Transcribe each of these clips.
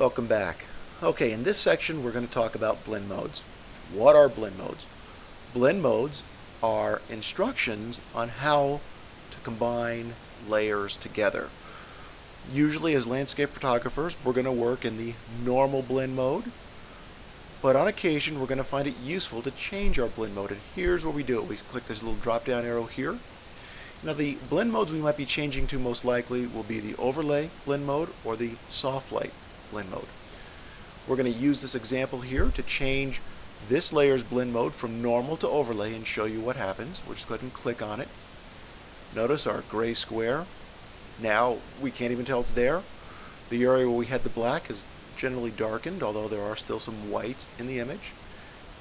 Welcome back. Okay, in this section we're going to talk about blend modes. What are blend modes? Blend modes are instructions on how to combine layers together. Usually as landscape photographers we're going to work in the normal blend mode, but on occasion we're going to find it useful to change our blend mode, and here's where we do it. We click this little drop down arrow here. Now the blend modes we might be changing to most likely will be the overlay blend mode or the soft light blend mode. We're going to use this example here to change this layer's blend mode from normal to overlay and show you what happens. We'll just go ahead and click on it. Notice our gray square. Now we can't even tell it's there. The area where we had the black is generally darkened, although there are still some whites in the image.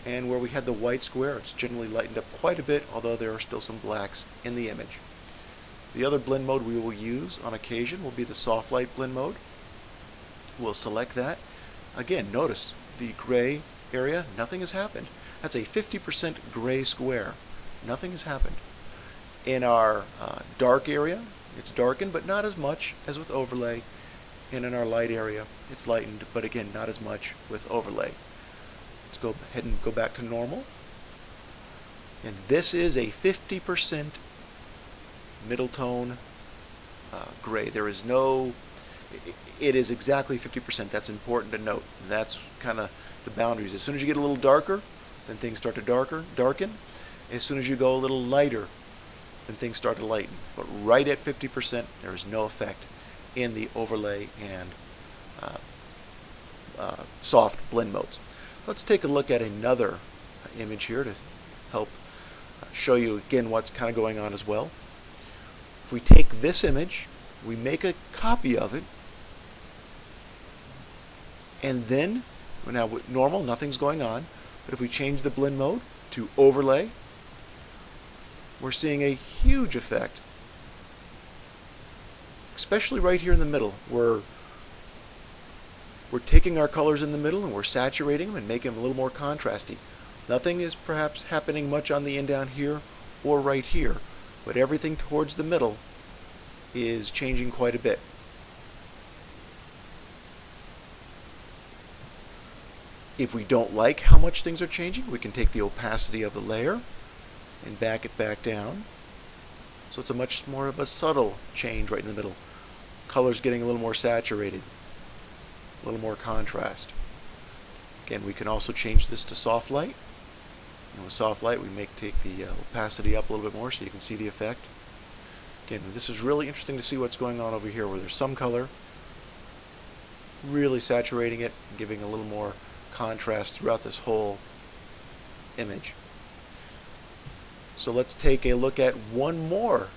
And where we had the white square, it's generally lightened up quite a bit, although there are still some blacks in the image. The other blend mode we will use on occasion will be the soft light blend mode. We'll select that. Again, notice the gray area, nothing has happened. That's a 50% gray square. Nothing has happened. In our dark area, it's darkened, but not as much as with overlay. And in our light area, it's lightened, but again, not as much with overlay. Let's go ahead and go back to normal. And this is a 50% middle tone gray. There is no, it is exactly 50%. That's important to note. That's kind of the boundaries. As soon as you get a little darker, then things start to darken. As soon as you go a little lighter, then things start to lighten. But right at 50%, there is no effect in the overlay and soft blend modes. Let's take a look at another image here to help show you again what's kind of going on as well. If we take this image, we make a copy of it, and then, now with normal, nothing's going on, but if we change the blend mode to overlay, we're seeing a huge effect, especially right here in the middle. We're taking our colors in the middle and we're saturating them and making them a little more contrasty. Nothing is perhaps happening much on the end down here or right here, but everything towards the middle is changing quite a bit. If we don't like how much things are changing, we can take the opacity of the layer and back it back down. So it's a much more of a subtle change right in the middle. Colors getting a little more saturated, a little more contrast. Again, we can also change this to soft light. And with soft light, we take the opacity up a little bit more so you can see the effect. Again, this is really interesting to see what's going on over here, where there's some color, really saturating it, giving a little more contrast throughout this whole image. So let's take a look at one more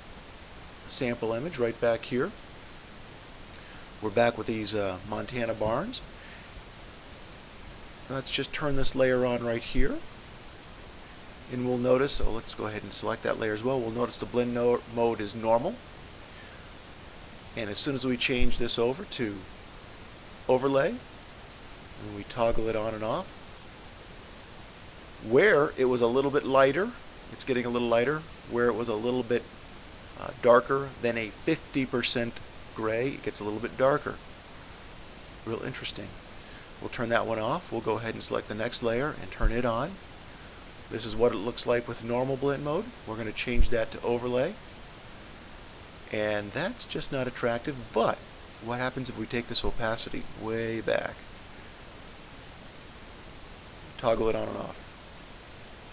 sample image right back here. We're back with these Montana barns. Let's just turn this layer on right here, and we'll notice, so let's go ahead and select that layer as well. We'll notice the blend mode is normal, and as soon as we change this over to overlay, and we toggle it on and off, where it was a little bit lighter, it's getting a little lighter. Where it was a little bit darker than a 50% gray, it gets a little bit darker. Real interesting. We'll turn that one off. We'll go ahead and select the next layer and turn it on. This is what it looks like with normal blend mode. We're going to change that to overlay, and that's just not attractive. But what happens if we take this opacity way back? Toggle it on and off.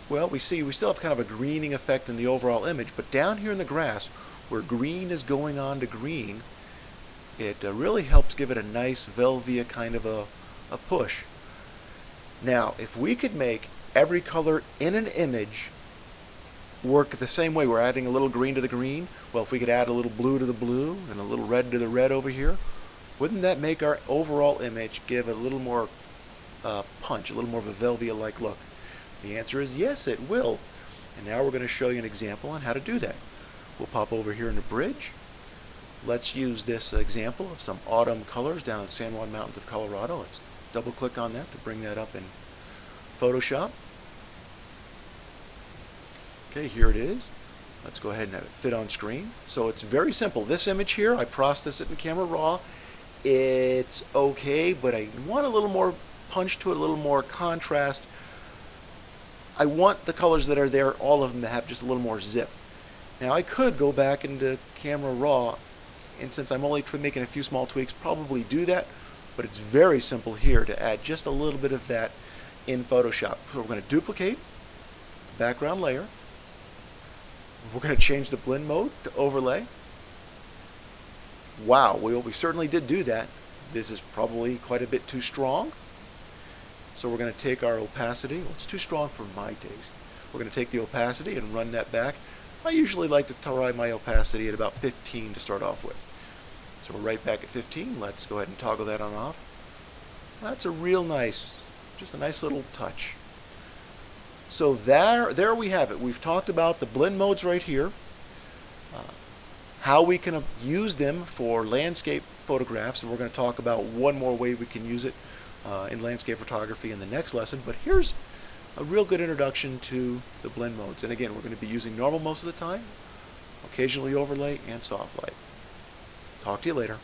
Well, we see we still have kind of a greening effect in the overall image, but down here in the grass, where green is going on to green, it really helps give it a nice Velvia kind of a push. Now, if we could make every color in an image work the same way, we're adding a little green to the green, well, if we could add a little blue to the blue and a little red to the red over here, wouldn't that make our overall image give a little more punch, a little more of a Velvia-like look? The answer is yes, it will. And now we're going to show you an example on how to do that. We'll pop over here in the bridge. Let's use this example of some autumn colors down in the San Juan Mountains of Colorado. Let's double click on that to bring that up in Photoshop. Okay, here it is. Let's go ahead and have it fit on screen. So it's very simple. This image here, I processed it in Camera Raw, It's okay, but I want a little more punch to it, a little more contrast. I want the colors that are there, all of them, to have just a little more zip. Now I could go back into Camera Raw, and since I'm only making a few small tweaks, probably do that, but it's very simple here to add just a little bit of that in Photoshop. So we're going to duplicate the background layer. We're going to change the blend mode to overlay. Wow, we certainly did do that. This is probably quite a bit too strong. So we're going to take our opacity. Well, it's too strong for my taste. We're going to take the opacity and run that back. I usually like to try my opacity at about 15 to start off with. So we're right back at 15. Let's go ahead and toggle that on off. That's a real nice, just a nice little touch. So there we have it. We've talked about the blend modes right here, how we can use them for landscape photographs, and we're going to talk about one more way we can use it in landscape photography in the next lesson. But here's a real good introduction to the blend modes. And again, we're going to be using normal most of the time, occasionally overlay, and soft light. Talk to you later.